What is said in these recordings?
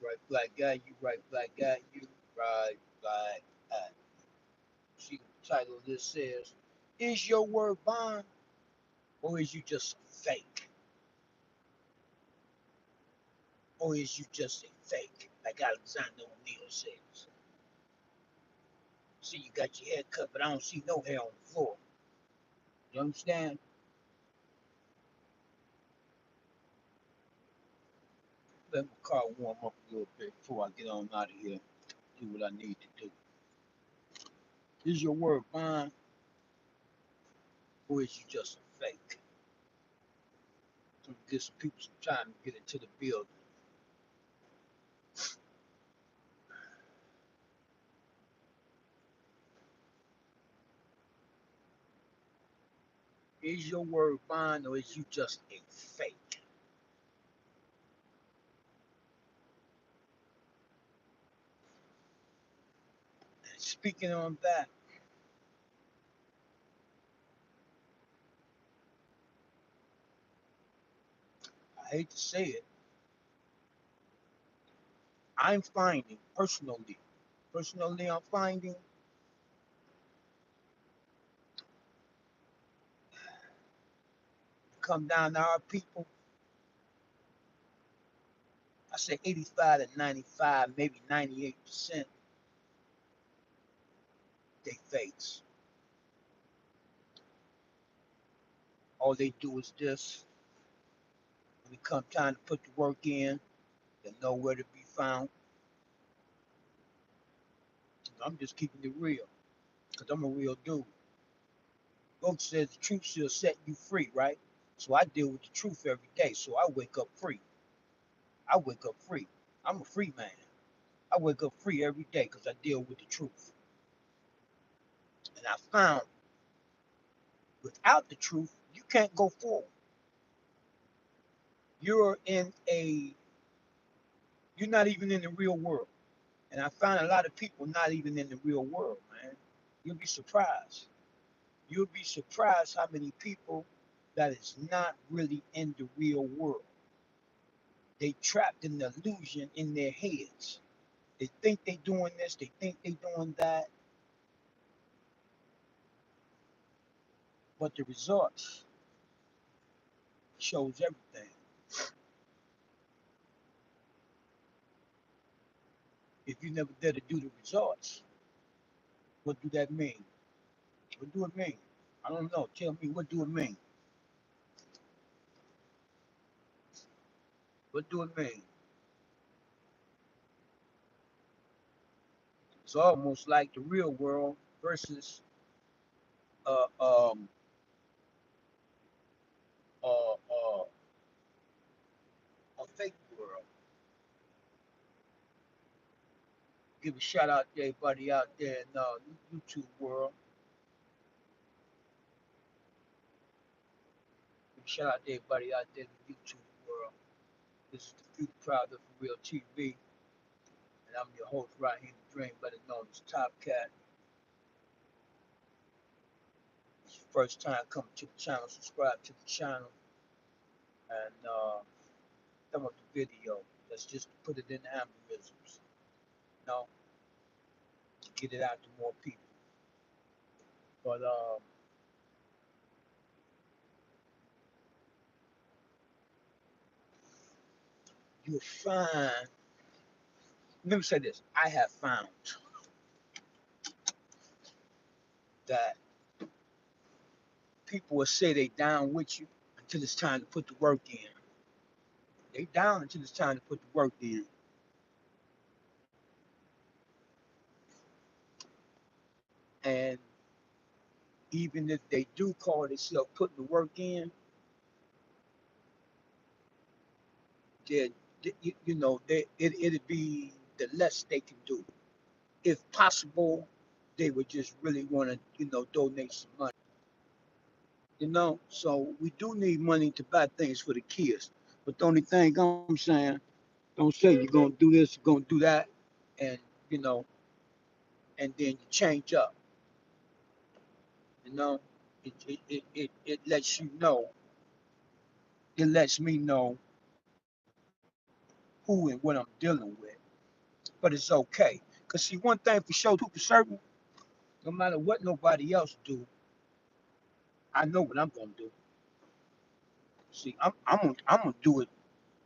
right black guy, you right black guy, you right black guy. See the title of this says, is your word bond or is you just fake? Or is you just a fake? Like Alexander O'Neal says. See, you got your hair cut, but I don't see no hair on the floor. You understand? Let my car warm up a little bit before I get on out of here. Do what I need to do. Is your word bond or is you just a fake? So get some people some time to get into the building. Is your word bond or is you just a fake? And speaking on that, I hate to say it, I'm finding personally, I'm finding come down to our people, I say 85 to 95, maybe 98%, they fakes. All they do is this. When it comes time to put the work in, they're nowhere to be found. I'm just keeping it real, because I'm a real dude. Book says the truth shall set you free, right? So I deal with the truth every day. So I wake up free. I wake up free. I'm a free man. I wake up free every day because I deal with the truth. And I found without the truth, you can't go forward. You're in a, you're not even in the real world. And I find a lot of people not even in the real world, man. You'll be surprised. You'll be surprised how many people that is not really in the real world. They trapped in the illusion in their heads. They think they doing this, they think they doing that, but the results shows everything. If you never dare to do the results, what do that mean? What do it mean? I don't know. Tell me, what do it mean? What do it mean? It's almost like the real world versus uh um a fake world. Give a shout out to everybody out there in YouTube world. Give a shout out to everybody out there in the YouTube world. This is the Future Proud of For Real TV, and I'm your host right here in the dream, better known as Top Cat. It's your first time coming to the channel, subscribe to the channel, and thumb up the video. Let's just put it in the algorithms, you know, to get it out to more people. But you'll find, let me say this, I have found that people will say they down with you until it's time to put the work in. They down until it's time to put the work in. And even if they do call themselves putting the work in, they, you know, it'd be the less they can do. If possible, they would just really want to, you know, donate some money. You know, so we do need money to buy things for the kids. But the only thing I'm saying, don't say you're gonna do this, you're gonna do that, and you know, and then you change up. You know, it lets you know, it lets me know who and what I'm dealing with. but it's okay. Cause see, one thing for sure, two for certain, no matter what nobody else do, I know what I'm gonna do. See, I'm gonna do it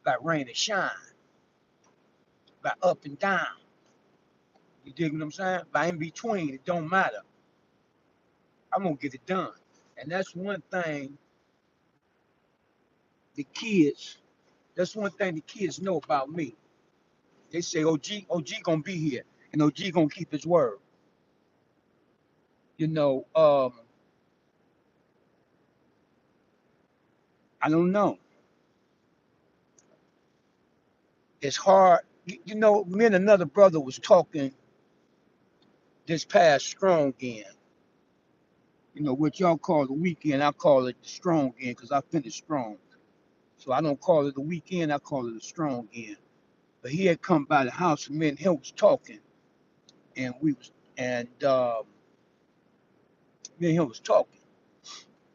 by rain and shine, by up and down. You dig what I'm saying? By in between, it don't matter. I'm gonna get it done. And that's one thing the kids, that's one thing the kids know about me. They say OG gonna be here and OG gonna keep his word. You know, I don't know. It's hard. You know, me and another brother was talking this past strong end. You know, what y'all call the weekend, I call it the strong end because I finished strong. So I don't call it the weekend, I call it a strong end. But he had come by the house and me and him was talking, and we was and me and him was talking,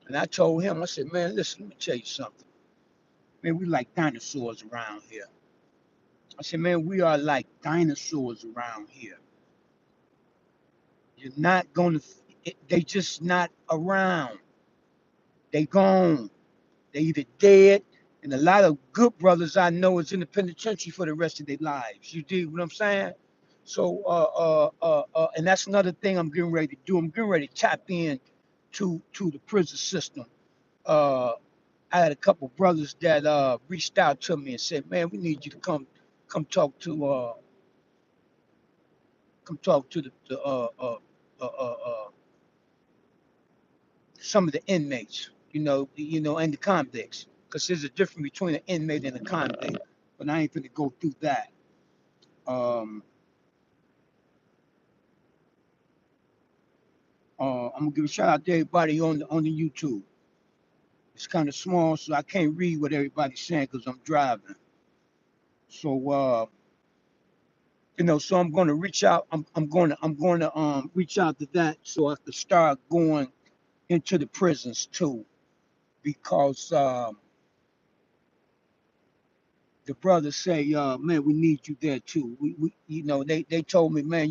and I told him, I said, man, listen, let me tell you something. Man, we like dinosaurs around here. I said, man, we are like dinosaurs around here. You're not gonna. They just not around. They gone. They either dead, and a lot of good brothers I know is in the penitentiary for the rest of their lives. You dig what I'm saying? So, and that's another thing I'm getting ready to do. I'm getting ready to tap in to the prison system. Uh, I had a couple brothers that reached out to me and said, "Man, we need you to come talk to come talk to some of the inmates, and the convicts, because there's a difference between an inmate and a convict. But I ain't gonna go through that. Um, I'm gonna give a shout out to everybody on the YouTube. It's kind of small, so I can't read what everybody's saying because I'm driving. So so I'm gonna reach out. I'm gonna reach out to that so I can start going into the prisons too, because the brothers say, man, we need you there too. They told me, man,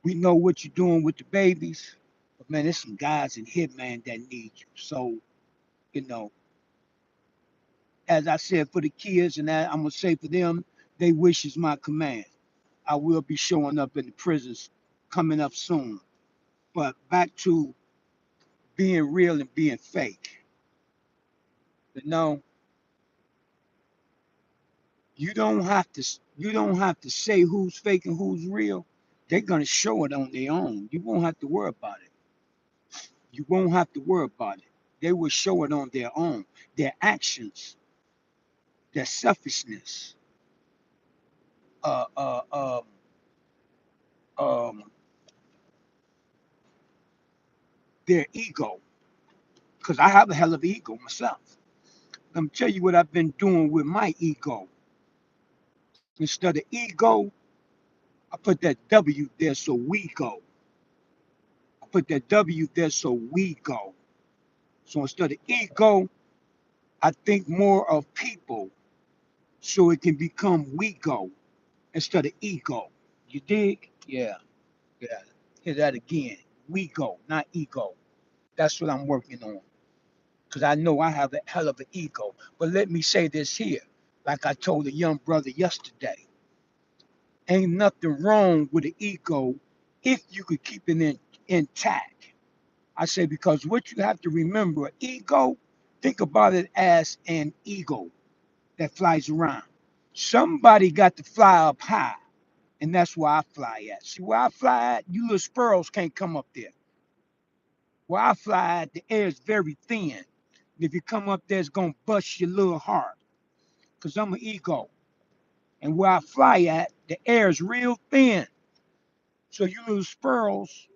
we know what you're doing with the babies, but man, there's some guys in here, man, that need you. So, you know, as I said for the kids, and I'm gonna say for them, they wish is my command. I will be showing up in the prisons coming up soon. But back to being real and being fake. You know, you don't have to say who's fake and who's real. They're gonna show it on their own. You won't have to worry about it. You won't have to worry about it. They will show it on their own. Their actions, their selfishness, uh, uh, um, um, their ego. Because I have a hell of an ego myself. Let me tell you what I've been doing with my ego. Instead of ego, I put that W there so we go. I put that W there so we go. So instead of ego, I think more of people so it can become we go instead of ego. You dig? Yeah, yeah. Hear that again. We go, not ego. That's what I'm working on. Because I know I have a hell of an ego. But let me say this here. Like I told a young brother yesterday, ain't nothing wrong with an ego if you could keep it intact. I say because what you have to remember, ego, think about it as an eagle that flies around. Somebody got to fly up high, and that's where I fly at. See, where I fly at, you little sparrows can't come up there. Where I fly at, the air is very thin. And if you come up there, it's gonna bust your little heart. Cause I'm an ego. And where I fly at, the air is real thin. So you little sparrows,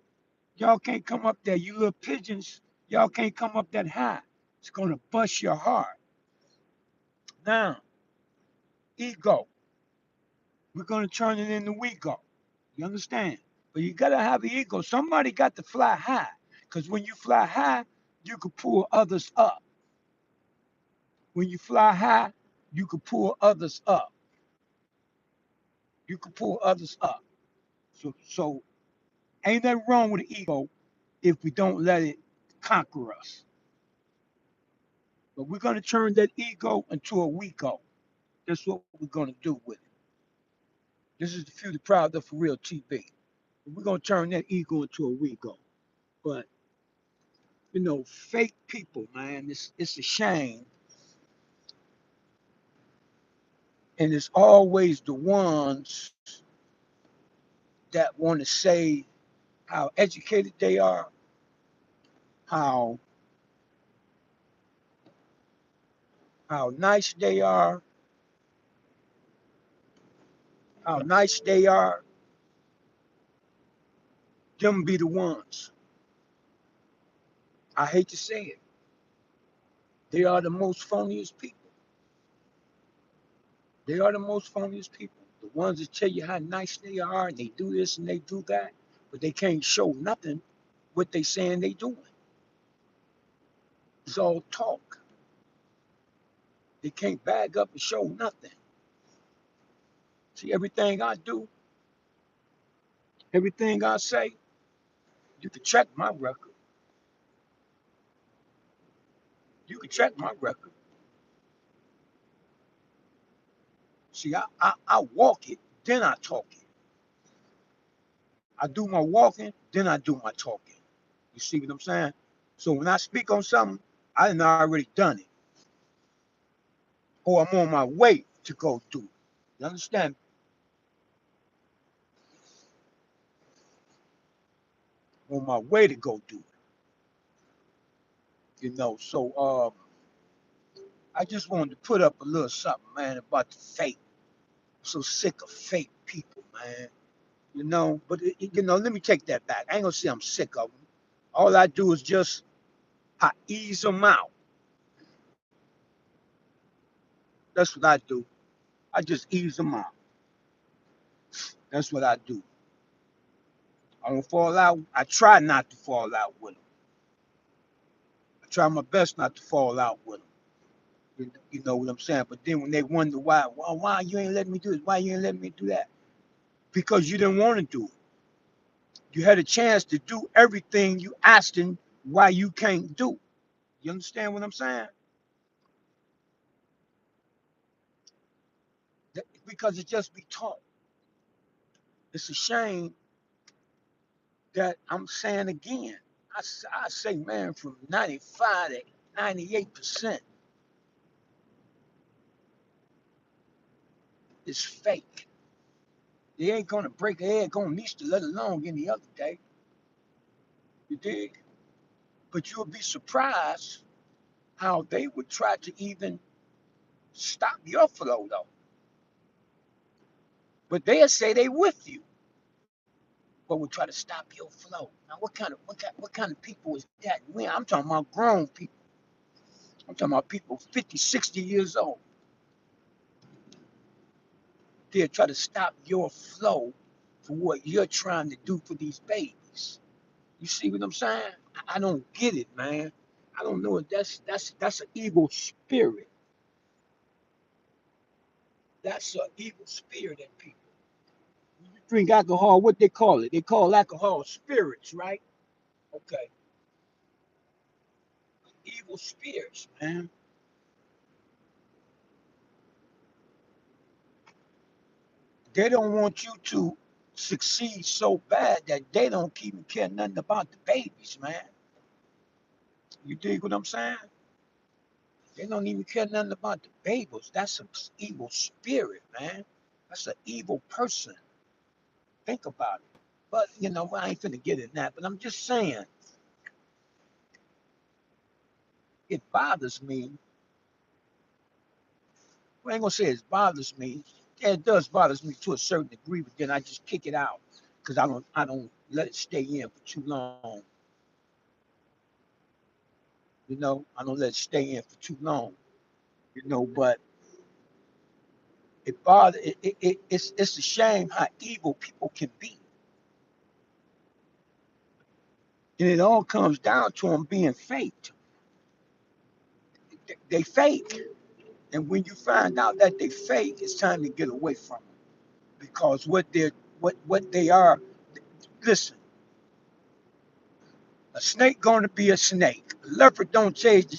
y'all can't come up there. You little pigeons, y'all can't come up that high. It's gonna bust your heart. Now, ego. We're gonna turn it into we go. You understand? But you gotta have an ego. Somebody got to fly high. Because when you fly high, you can pull others up. When you fly high, you can pull others up. You can pull others up. So ain't nothing wrong with the ego if we don't let it conquer us. But we're gonna turn that ego into a we go. That's what we're gonna do with it. This is the Few the Proud, the For Real TV. We're gonna turn that ego into a we go. But fake people, man, it's a shame, and it's always the ones that want to say how educated they are, how how nice they are, how nice they are. Them be the ones. I hate to say it. They are the most phoniest people. They are the most phoniest people. The ones that tell you how nice they are and they do this and they do that, but they can't show nothing what they saying they doing. It's all talk. They can't bag up and show nothing. See, everything I do, everything I say, you can check my record. You can check my record. See, I walk it, then I talk it. I do my walking, then I do my talking. You see what I'm saying? So when I speak on something, I done already done it. Or I'm on my way to go do it. You understand? On my way to go do it. So I just wanted to put up a little something, man, about the fake. I'm so sick of fake people, man. But let me take that back. I ain't gonna say I'm sick of them. All I do is just I ease them out. That's what I do. I just ease them out. That's what I do. I don't fall out. I try not to fall out with them. I try my best not to fall out with them. You know what I'm saying? But then when they wonder why you ain't letting me do this, why you ain't letting me do that? Because you didn't want to do it. You had a chance to do everything you asked him why you can't do. You understand what I'm saying? Because it just be taught. It's a shame that I'm saying again. I say, man, from 95 to 98% is fake. They ain't gonna break a egg on Easter, let alone any other day. You dig? But you'll be surprised how they would try to even stop your flow though. But they'll say they with you, but will try to stop your flow. Now what kind of people is that? I'm talking about grown people. I'm talking about people 50, 60 years old. They'll try to stop your flow for what you're trying to do for these babies. You see what I'm saying? I don't get it, man. I don't know if that's an evil spirit. That's an evil spirit in people. When you drink alcohol, what they call it? They call alcohol spirits, right? Okay. Evil spirits, man. They don't want you to succeed so bad that they don't even care nothing about the babies, man. You dig what I'm saying? They don't even care nothing about the babies. That's an evil spirit, man. That's an evil person. Think about it. But I ain't finna get in that. But I'm just saying, it bothers me. Well, I ain't gonna say it bothers me. Yeah, it does bothers me to a certain degree, but then I just kick it out because I don't let it stay in for too long. I don't let it stay in for too long. But it's a shame how evil people can be, and it all comes down to them being faked. They fake, and when you find out that they fake, it's time to get away from them because what they are. Listen, a snake gonna be a snake. A leopard don't change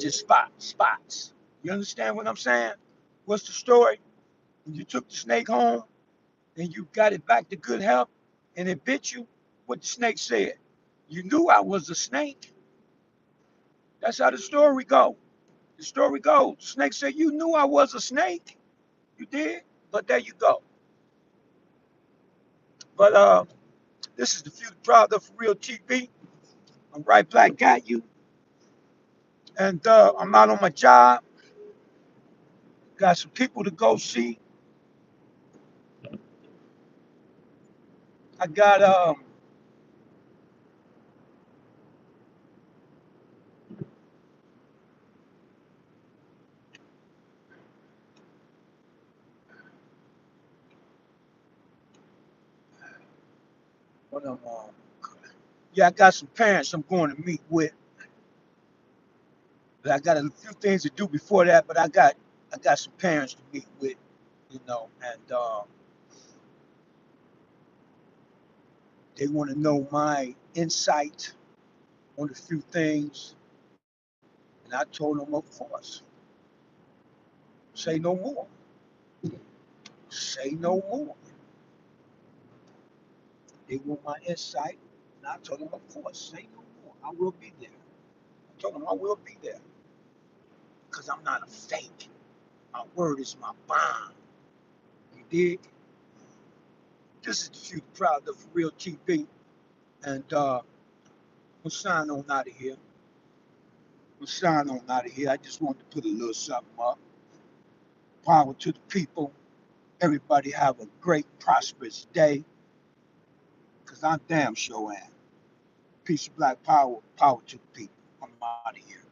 its spots. You understand what I'm saying? What's the story? When you took the snake home and you got it back to good health and it bit you, what the snake said? You knew I was a snake. That's how the story goes. The story goes. The snake said, you knew I was a snake. You did? But there you go. But this is the Future Product for Real TV. I'm Right Black Got You. And I'm out on my job. Got some people to go see. I got what I'm yeah, I got some parents I'm going to meet with. But I got a few things to do before that, but I got some parents to meet with, and they want to know my insight on a few things. And I told them, of course, say no more. Say no more. They want my insight. And I told them, of course, say no more. I will be there. I told them I will be there. Because I'm not a fake. My word is my bond. You dig? This is the Future Proud of Real TV. And we'll sign on out of here. We'll sign on out of here. I just wanted to put a little something up. Power to the people. Everybody have a great, prosperous day. Because I'm damn sure am. Peace of black power. Power to the people. I'm out of here.